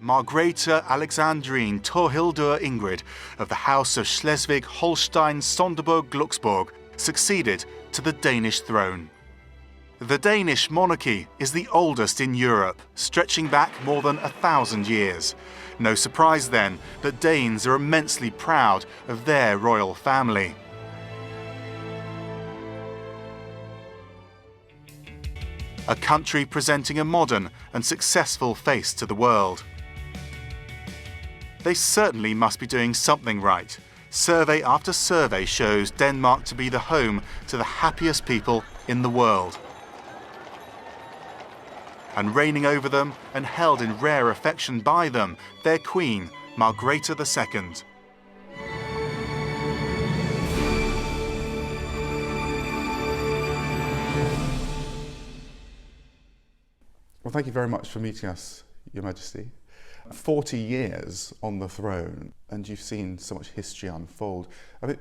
Margrethe Alexandrine Torhildur Ingrid of the House of Schleswig-Holstein-Sonderburg-Glucksburg succeeded to the Danish throne. The Danish monarchy is the oldest in Europe, stretching back more than 1,000 years. No surprise then that Danes are immensely proud of their royal family. A country presenting a modern and successful face to the world. They certainly must be doing something right. Survey after survey shows Denmark to be the home to the happiest people in the world. And reigning over them and held in rare affection by them, their queen, Margrethe II. Well, thank you very much for meeting us, Your Majesty. 40 years on the throne, and you've seen so much history unfold. I mean,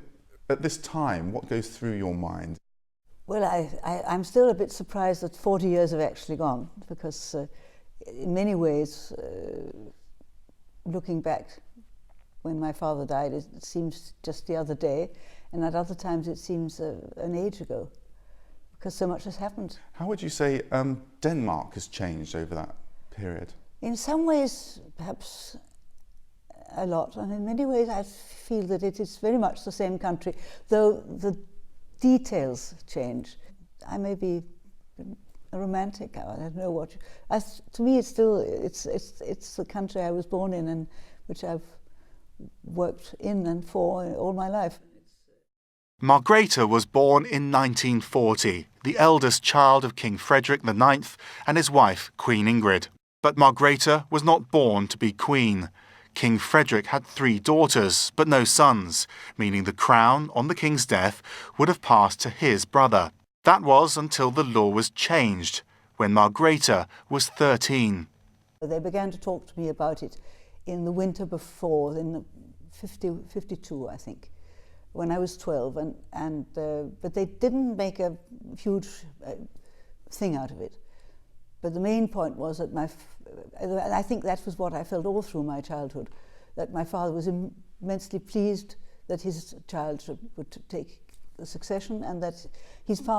at this time, what goes through your mind? Well, I'm still a bit surprised that 40 years have actually gone, because in many ways, looking back when my father died, it seems just the other day, and at other times it seems an age ago, because so much has happened. How would you say Denmark has changed over that period? In some ways, perhaps a lot, and in many ways I feel that it is very much the same country, though the details change. I may be a romantic, I don't know what. To me, it's still it's the country I was born in and which I've worked in and for all my life. Margrethe was born in 1940, the eldest child of King Frederick IX and his wife, Queen Ingrid. But Margrethe was not born to be queen. King Frederick had 3 daughters, but no sons, meaning the crown, on the king's death, would have passed to his brother. That was until the law was changed, when Margrethe was 13. They began to talk to me about it in the winter before, in the 52, I think, when I was 12, but they didn't make a huge thing out of it. But the main point was that and I think that was what I felt all through my childhood, that my father was immensely pleased that his child would take the succession, and that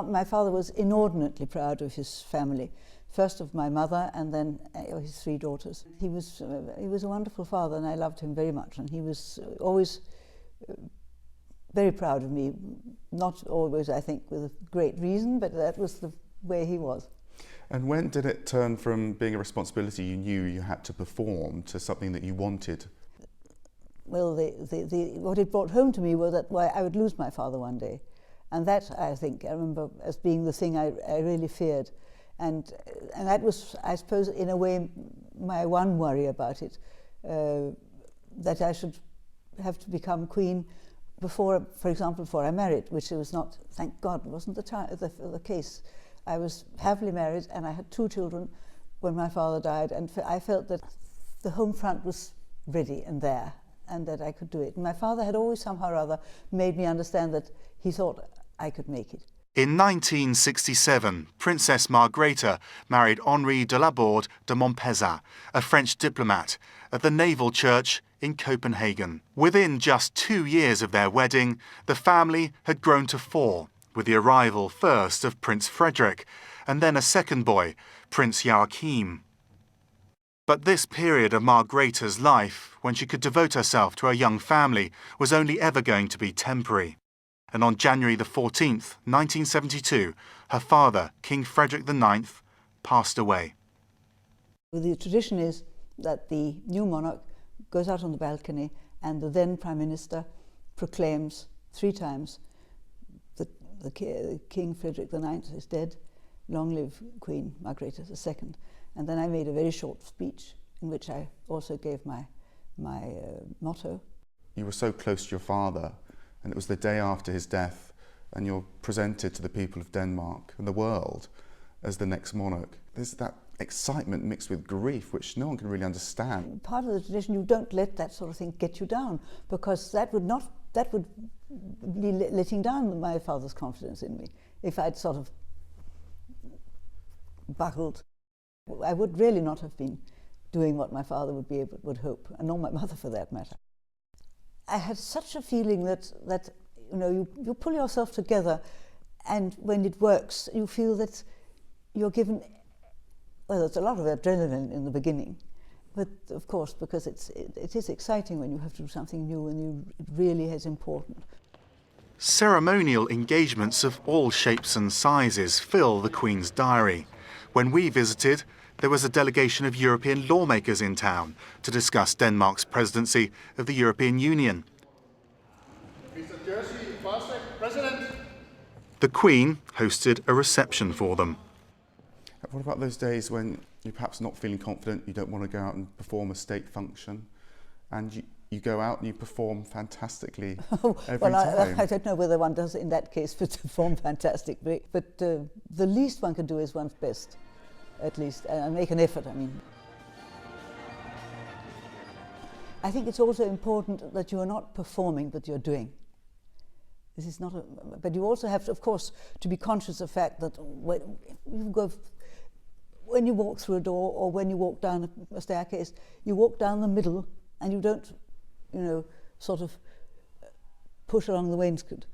my father was inordinately proud of his family, first of my mother and then his 3 daughters. He was a wonderful father, and I loved him very much, and he was always very proud of me, not always, I think, with a great reason, but that was the way he was. And when did it turn from being a responsibility you knew you had to perform to something that you wanted? Well, what it brought home to me was that I would lose my father one day. And that, I think, I remember as being the thing I really feared. And that was, I suppose, in a way, my one worry about it, that I should have to become queen before, for example, before I married, which it was not, thank God, wasn't the case. I was happily married and I had 2 children when my father died, and I felt that the home front was ready and there, and that I could do it. And my father had always somehow or other made me understand that he thought I could make it. In 1967, Princess Margrethe married Henri de Laborde de Montpezat, a French diplomat, at the Naval Church in Copenhagen. Within just 2 years of their wedding, the family had grown to 4, with the arrival first of Prince Frederick, and then a second boy, Prince Joachim. But this period of Margrethe's life, when she could devote herself to her young family, was only ever going to be temporary. And on January the 14th, 1972, her father, King Frederick IX, passed away. The tradition is that the new monarch goes out on the balcony and the then Prime Minister proclaims 3 times King Frederick IX is dead, long live Queen Margrethe II. And then I made a very short speech in which I also gave my motto. You were so close to your father, and it was the day after his death, and you're presented to the people of Denmark and the world as the next monarch. There's that excitement mixed with grief, which no one can really understand. Part of the tradition, you don't let that sort of thing get you down, because that would be letting down my father's confidence in me. If I'd sort of buckled, I would really not have been doing what my father would hope, and nor my mother for that matter. I had such a feeling that you pull yourself together, and when it works, you feel that you're given. Well, there's a lot of adrenaline in the beginning, but of course, because it is exciting when you have to do something new and it really is important. Ceremonial engagements of all shapes and sizes fill the Queen's diary. When we visited, there was a delegation of European lawmakers in town to discuss Denmark's presidency of the European Union. The Queen hosted a reception for them. What about those days when you're perhaps not feeling confident, you don't want to go out and perform a state function, and you go out and you perform fantastically every time? I don't know whether one does in that case perform fantastically, but the least one can do is one's best, at least, and make an effort, I mean. I think it's also important that you are not performing, but you're doing. This is not but you also have to, of course, to be conscious of the fact that when you walk through a door or when you walk down a staircase, you walk down the middle and you don't, sort of push along the wainscot.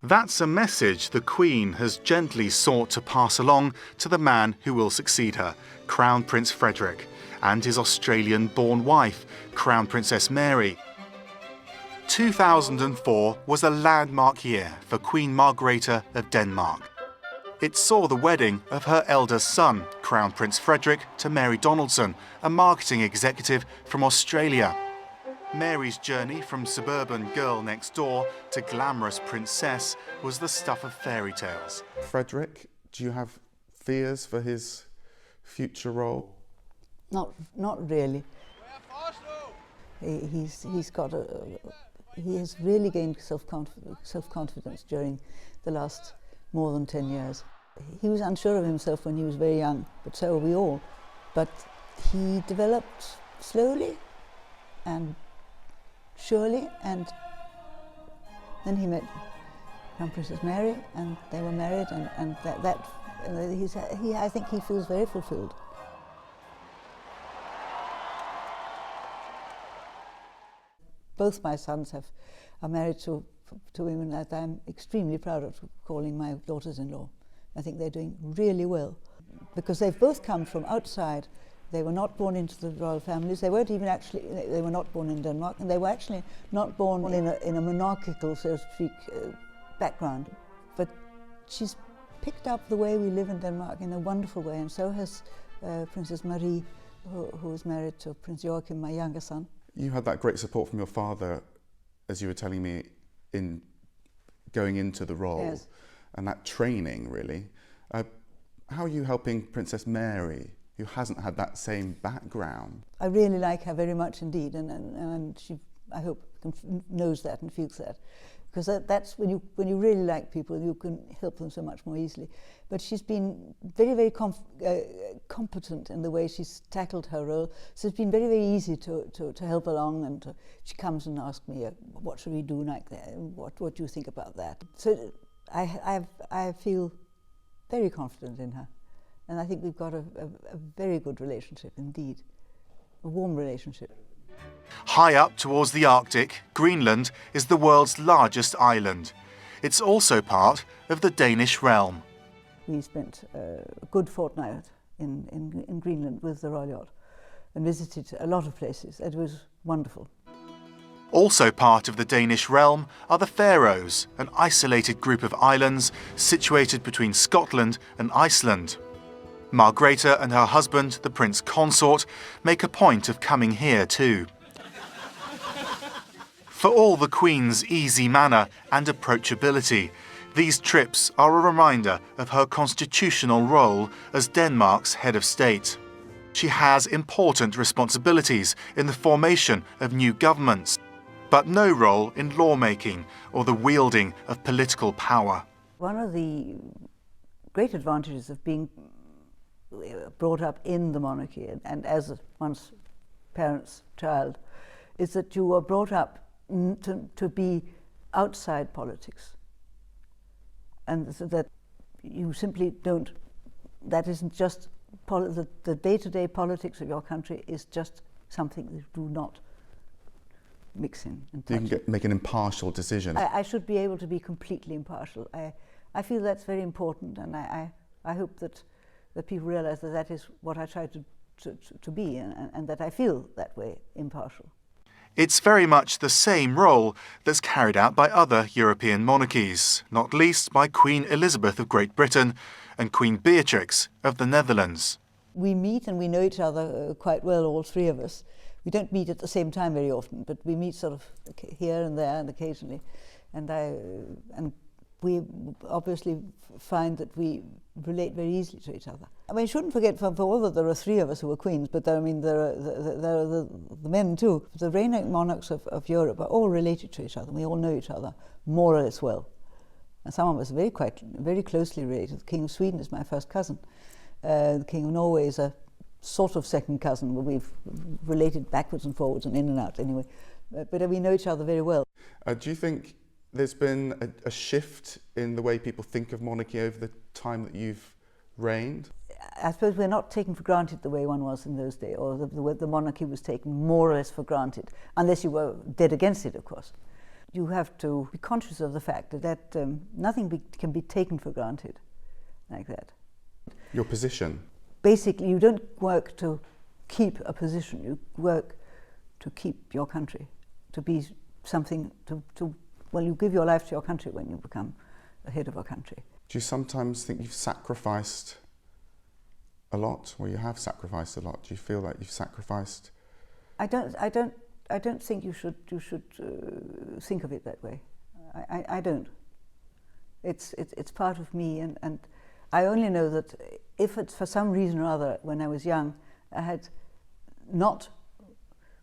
That's a message the Queen has gently sought to pass along to the man who will succeed her, Crown Prince Frederik, and his Australian-born wife, Crown Princess Mary. 2004 was a landmark year for Queen Margrethe of Denmark. It saw the wedding of her eldest son, Crown Prince Frederik, to Mary Donaldson, a marketing executive from Australia. Mary's journey from suburban girl next door to glamorous princess was the stuff of fairy tales. Frederik, do you have fears for his future role? Not really. He has really gained self-confidence during the last more than 10 years. He was unsure of himself when he was very young, but so are we all. But he developed slowly and surely, and then he met Crown Princess Mary, and they were married, and I think he feels very fulfilled. Both my sons are married to women that I'm extremely proud of calling my daughters-in-law. I think they're doing really well, because they've both come from outside. They were not born into the royal families. They were not born in Denmark, and they were actually not born in a monarchical, so to speak, background. But she's picked up the way we live in Denmark in a wonderful way, and so has Princess Marie, who is married to Prince Joachim, my younger son. You had that great support from your father, as you were telling me, in going into the role. Yes. And that training, really. How are you helping Princess Mary, who hasn't had that same background? I really like her very much indeed, and she, I hope, knows that and feels that. Because that's when you really like people, you can help them so much more easily. But she's been very, very competent in the way she's tackled her role. So it's been very, very easy to help along, and she comes and asks me, what should we do like that? What do you think about that? So I feel very confident in her. And I think we've got a very good relationship indeed, a warm relationship. High up towards the Arctic, Greenland is the world's largest island. It's also part of the Danish realm. We spent a good fortnight in Greenland with the Royal Yacht and visited a lot of places. It was wonderful. Also part of the Danish realm are the Faroes, an isolated group of islands situated between Scotland and Iceland. Margrethe and her husband, the Prince Consort, make a point of coming here too. For all the Queen's easy manner and approachability, these trips are a reminder of her constitutional role as Denmark's head of state. She has important responsibilities in the formation of new governments, but no role in lawmaking or the wielding of political power. One of the great advantages of being brought up in the monarchy and as one's parents' child is that you are brought up to be outside politics, and so that you simply don't, that isn't just the day-to-day politics of your country is just something that you do not mix in and touch. You can make an impartial decision. I should be able to be completely impartial. I feel that's very important, and I hope that people realize that that is what I try to be, and that I feel that way, impartial. It's very much the same role that's carried out by other European monarchies, not least by Queen Elizabeth of Great Britain and Queen Beatrix of the Netherlands. We meet and we know each other quite well, all three of us. We don't meet at the same time very often, but we meet sort of here and there and occasionally. And we obviously find that we relate very easily to each other. I mean, you shouldn't forget, for all that there are three of us who are queens, but there are the men too. The reigning monarchs of Europe are all related to each other. We all know each other more or less well. And some of us are very closely related. The King of Sweden is my first cousin. The King of Norway is a sort of second cousin, but we've related backwards and forwards and in and out anyway. But we know each other very well. Do you think there's been a shift in the way people think of monarchy over the time that you've reigned? I suppose we're not taken for granted the way one was in those days, or the monarchy was taken more or less for granted, unless you were dead against it, of course. You have to be conscious of the fact that nothing can be taken for granted like that. Your position? Basically, you don't work to keep a position, you work to keep your country, to be something, well, you give your life to your country when you become the head of a country. Do you sometimes think you've sacrificed a lot, or you have sacrificed a lot? Do you feel like you've sacrificed? I don't think you should think of it that way. I don't. It's part of me, and I only know that if it's for some reason or other, when I was young, I had not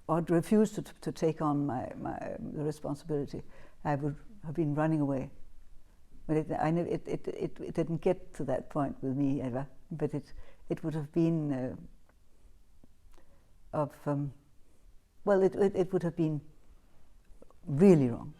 or had refused to take on the responsibility, I would have been running away. But I know it didn't get to that point with me ever. But it would have been well, it would have been really wrong.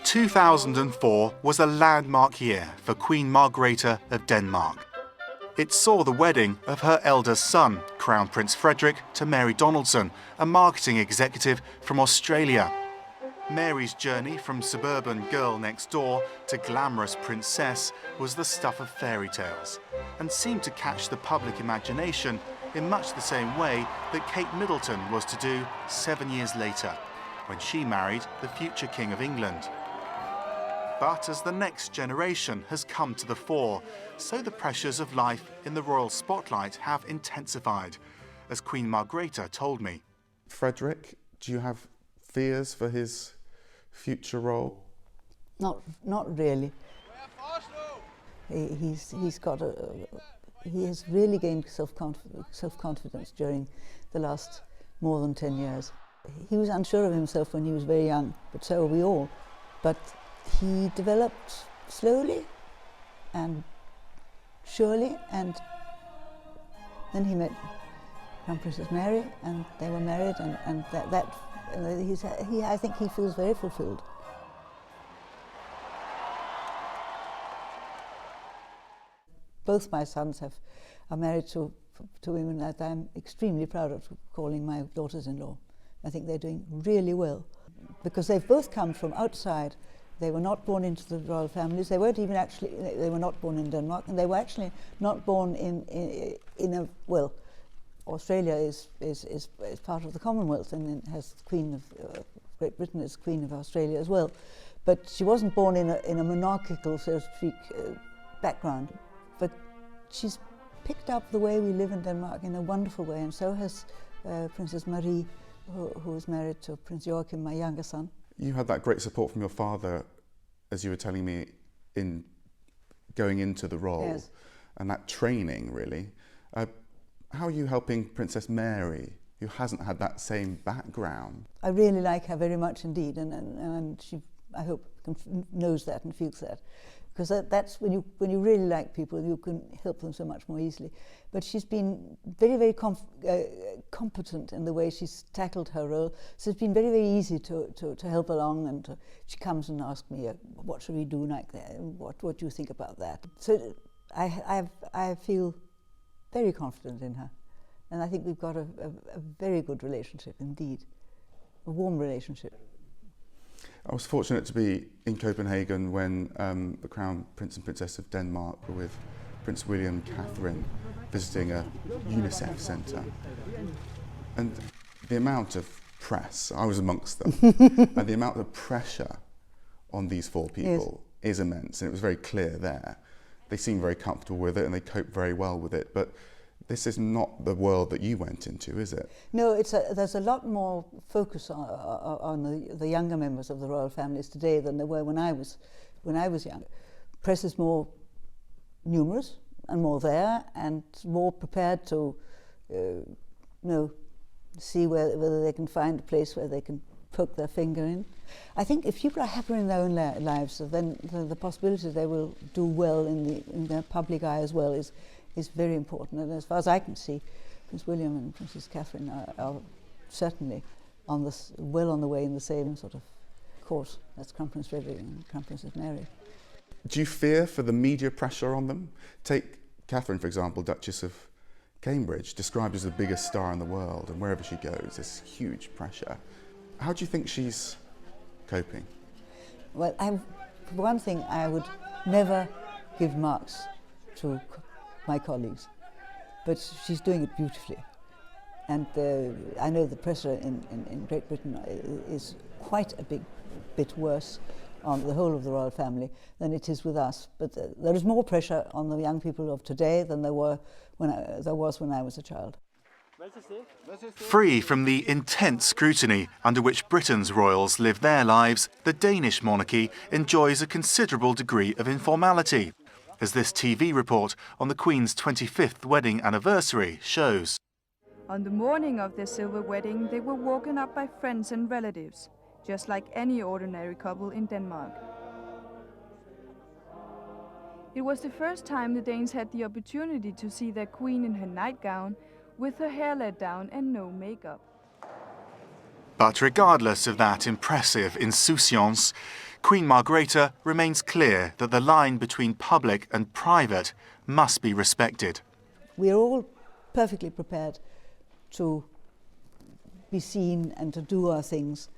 2004 was a landmark year for Queen Margrethe of Denmark. It saw the wedding of her eldest son, Crown Prince Frederik, to Mary Donaldson, a marketing executive from Australia. Mary's journey from suburban girl next door to glamorous princess was the stuff of fairy tales, and seemed to catch the public imagination in much the same way that Kate Middleton was to do 7 years later, when she married the future King of England. But as the next generation has come to the fore, so the pressures of life in the royal spotlight have intensified, as Queen Margrethe told me. Frederik, do you have fears for his future role? Not really. He has really gained self-confidence during the last more than 10 years. He was unsure of himself when he was very young, but so are we all. But he developed slowly and surely, and then he met Crown Princess Mary, and they were married, and I think he feels very fulfilled. Both my sons are married to women that I'm extremely proud of calling my daughters-in-law. I think they're doing really well, because they've both come from outside. They were not born into the royal families. They were not born in Denmark, and they were actually not born Australia is part of the Commonwealth, and has the Queen of Great Britain as Queen of Australia as well. But she wasn't born in a monarchical, so to speak, background. But she's picked up the way we live in Denmark in a wonderful way, and so has Princess Marie, who is married to Prince Joachim, my younger son. You had that great support from your father, as you were telling me, in going into the role. Yes. And that training, really. How are you helping Princess Mary, who hasn't had that same background? I really like her very much indeed, and she, I hope, knows that and feels that. Because that's when you really like people, you can help them so much more easily. But she's been very, very competent in the way she's tackled her role. So it's been very, very easy to help along. And she comes and asks me, "What should we do like that? What do you think about that?" So I feel very confident in her, and I think we've got a very good relationship indeed, a warm relationship. I was fortunate to be in Copenhagen when the Crown Prince and Princess of Denmark were with Prince William and Catherine visiting a UNICEF centre. And the amount of press, I was amongst them, and the amount of pressure on these four people is immense, and it was very clear there. They seemed very comfortable with it and they coped very well with it, but this is not the world that you went into, is it? No, there's a lot more focus on the younger members of the royal families today than there were when I was young. Press is more numerous and more there and more prepared to see whether they can find a place where they can poke their finger in. I think if people are happy in their own lives, then the possibility they will do well in their public eye as well is very important. And as far as I can see, Prince William and Princess Catherine are certainly well on the way in the same sort of course as Crown Prince Frederik and Crown Princess Mary. Do you fear for the media pressure on them? Take Catherine, for example, Duchess of Cambridge, described as the biggest star in the world, and wherever she goes, there's huge pressure. How do you think she's coping? Well, for one thing, I would never give marks to my colleagues, but she's doing it beautifully. And I know the pressure in Great Britain is quite a bit worse on the whole of the royal family than it is with us. But there is more pressure on the young people of today than there was when I was a child. Free from the intense scrutiny under which Britain's royals live their lives, the Danish monarchy enjoys a considerable degree of informality, as this TV report on the Queen's 25th wedding anniversary shows. On the morning of their silver wedding, they were woken up by friends and relatives, just like any ordinary couple in Denmark. It was the first time the Danes had the opportunity to see their queen in her nightgown, with her hair let down and no makeup. But regardless of that impressive insouciance, Queen Margrethe remains clear that the line between public and private must be respected. We are all perfectly prepared to be seen and to do our things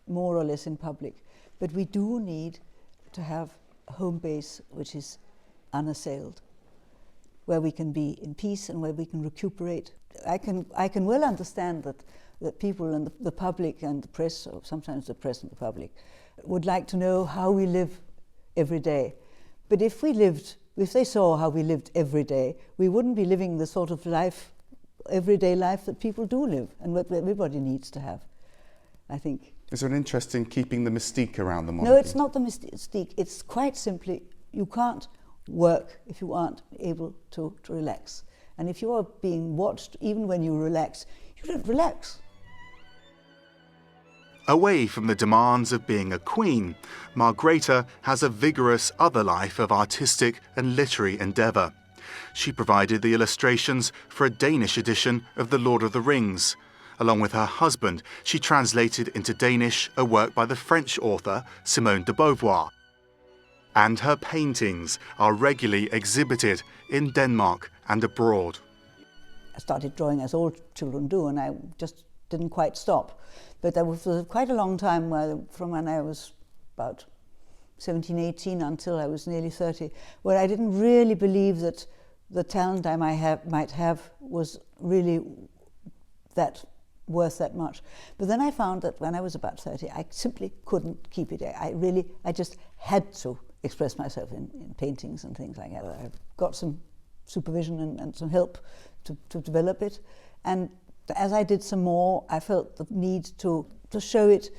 more or less in public. But we do need to have a home base which is unassailed, where we can be in peace and where we can recuperate. I can well understand that people and the public and the press, or sometimes the press and the public, would like to know how we live every day. But if they saw how we lived every day, we wouldn't be living the sort of life, everyday life that people do live and what everybody needs to have, I think. Is there an interest in keeping the mystique around the monarchy? No, it's not the mystique. It's quite simply, you can't work if you aren't able to relax. And if you are being watched, even when you relax, you don't relax. Away from the demands of being a queen, Margrethe has a vigorous other life of artistic and literary endeavour. She provided the illustrations for a Danish edition of The Lord of the Rings. Along with her husband, she translated into Danish a work by the French author Simone de Beauvoir. And her paintings are regularly exhibited in Denmark and abroad. I started drawing as all children do, and I just didn't quite stop. But there was quite a long time from when I was about 17, 18 until I was nearly 30, where I didn't really believe that the talent I might have was really worth that much. But then I found that when I was about 30, I simply couldn't keep it. I just had to express myself in paintings and things like that. I got some supervision and some help to develop it. And as I did some more, I felt the need to show it,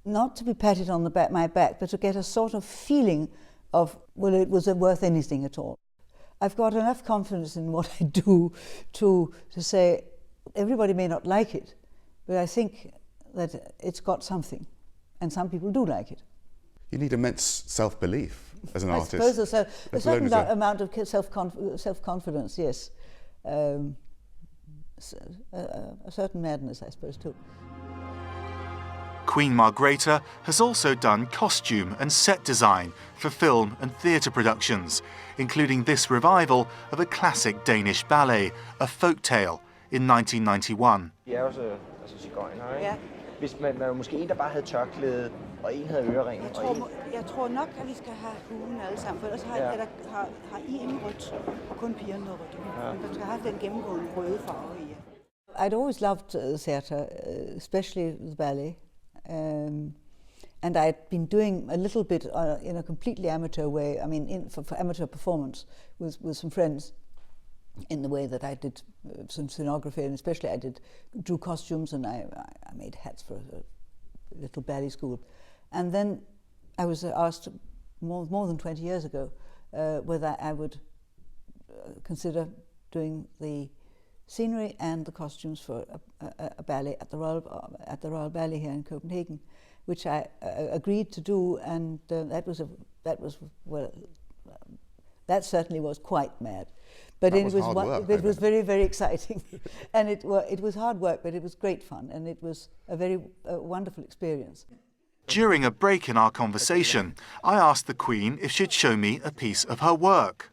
not to be patted on my back, but to get a sort of feeling of, well, it was worth anything at all. I've got enough confidence in what I do to say, everybody may not like it, but I think that it's got something, and some people do like it. You need immense self-belief as an artist. I suppose a certain amount of self-confidence, yes. A certain madness, I suppose, too. Queen Margrethe has also done costume and set design for film and theatre productions, including this revival of a classic Danish ballet, A Folk Tale, in 1991. De er jo så sigøjnere, ikke? Ja. Hvis man var måske en, der bare havde tørklæde, og en havde øreringe. Jeg tror nok, at vi skal have huen alle sammen, for ellers har I ingen rødt, og kun pigerne noget rødt. Ja. Men der skal have den gennemgående røde farve i. I'd always loved theatre, especially the ballet. And I'd been doing a little bit in a completely amateur way, I mean, for amateur performance with some friends, in the way that I did some scenography, and especially I drew costumes, and I made hats for a little ballet school. And then I was asked more than 20 years ago whether I would consider doing the scenery and the costumes for a ballet at the Royal Ballet here in Copenhagen, which I agreed to do, and that certainly was quite mad. But it was very, very exciting, and it was hard work, but it was great fun, and it was a very wonderful experience. During a break in our conversation, I asked the Queen if she'd show me a piece of her work.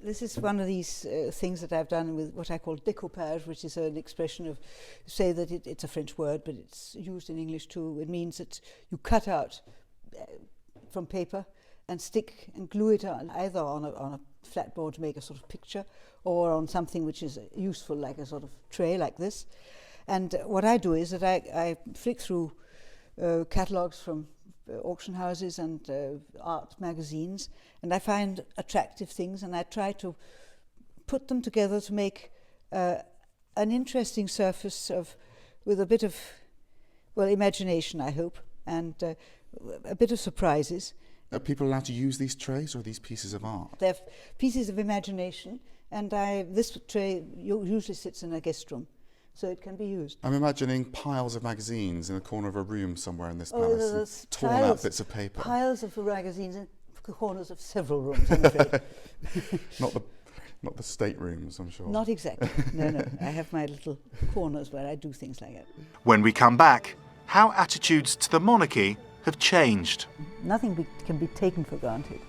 This is one of these things that I've done with what I call découpage, which is an expression of, say that it's a French word, but it's used in English too. It means that you cut out from paper and stick and glue it on, either on a flat board to make a sort of picture, or on something which is useful, like a sort of tray like this. And what I do is that I flick through catalogues from auction houses and art magazines, and I find attractive things, and I try to put them together to make an interesting surface with a bit of, well, imagination, I hope, and a bit of surprises. Are people allowed to use these trays or these pieces of art? They're pieces of imagination, and this tray usually sits in a guest room, so it can be used. I'm imagining piles of magazines in a corner of a room somewhere in this palace, torn out bits of paper. Piles of magazines in the corners of several rooms, I'm afraid. Not the state rooms, I'm sure. Not exactly. No. I have my little corners where I do things like that. When we come back, how attitudes to the monarchy have changed. Nothing can be taken for granted.